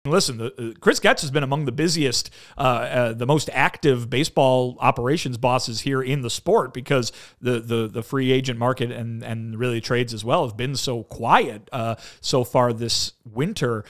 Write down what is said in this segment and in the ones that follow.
Listen, Chris Getz has been among the busiest, the most active baseball operations bosses here in the sport because the free agent market and really trades as well have been so quiet so far this winter.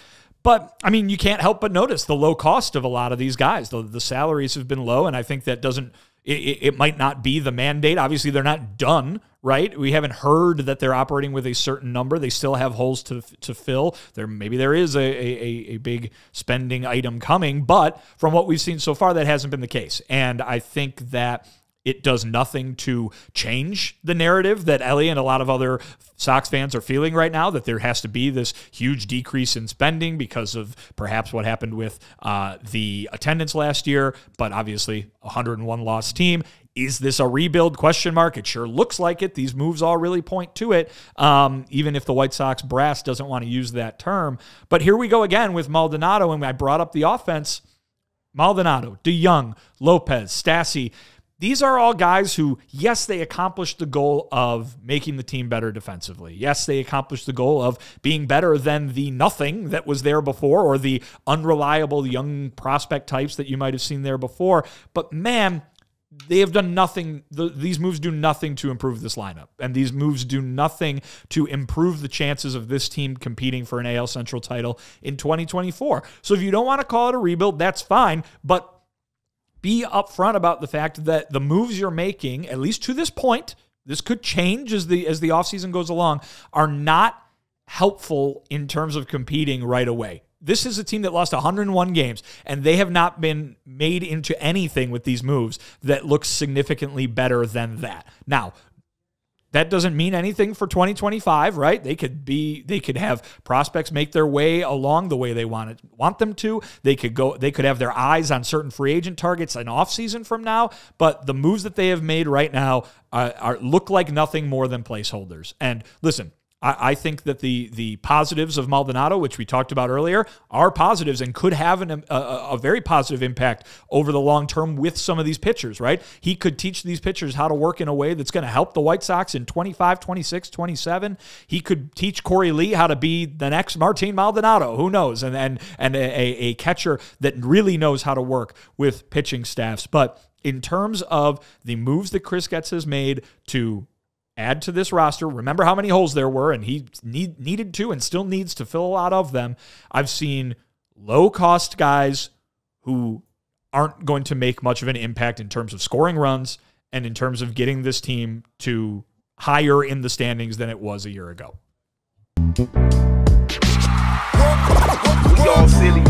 But, I mean, you can't help but notice the low cost of a lot of these guys. The salaries have been low, and I think that doesn't – it might not be the mandate. Obviously, they're not done, right? We haven't heard that they're operating with a certain number. They still have holes to fill. Maybe there is a big spending item coming, but from what we've seen so far, that hasn't been the case. And I think that it does nothing to change the narrative that Ellie and a lot of other Sox fans are feeling right now, that there has to be this huge decrease in spending because of perhaps what happened with the attendance last year, but obviously a 101-loss team. Is this a rebuild? Question mark. It sure looks like it. These moves all really point to it, even if the White Sox brass doesn't want to use that term. But here we go again with Maldonado, and I brought up the offense. Maldonado, DeYoung, Lopez, Stassi. These are all guys who, yes, they accomplished the goal of making the team better defensively. Yes, they accomplished the goal of being better than the nothing that was there before or the unreliable young prospect types that you might have seen there before. But, man, they have done nothing. These moves do nothing to improve this lineup, and these moves do nothing to improve the chances of this team competing for an AL Central title in 2024. So if you don't want to call it a rebuild, that's fine, but be upfront about the fact that the moves you're making, at least to this point, this could change as the offseason goes along, are not helpful in terms of competing right away. This is a team that lost 101 games, and they have not been made into anything with these moves that looks significantly better than that. Now, that doesn't mean anything for 2025, right? They could have prospects make their way along the way they want them to. They could have their eyes on certain free agent targets an offseason from now, but the moves that they have made right now look like nothing more than placeholders. And listen, I think that the positives of Maldonado, which we talked about earlier, are positives and could have a very positive impact over the long term with some of these pitchers, right? He could teach these pitchers how to work in a way that's going to help the White Sox in 25, 26, 27. He could teach Corey Lee how to be the next Martin Maldonado. Who knows? And a catcher that really knows how to work with pitching staffs. But in terms of the moves that Chris Getz has made to add to this roster, remember how many holes there were, and he needed to and still needs to fill a lot of them. I've seen low-cost guys who aren't going to make much of an impact in terms of scoring runs and in terms of getting this team to higher in the standings than it was a year ago. We all silly.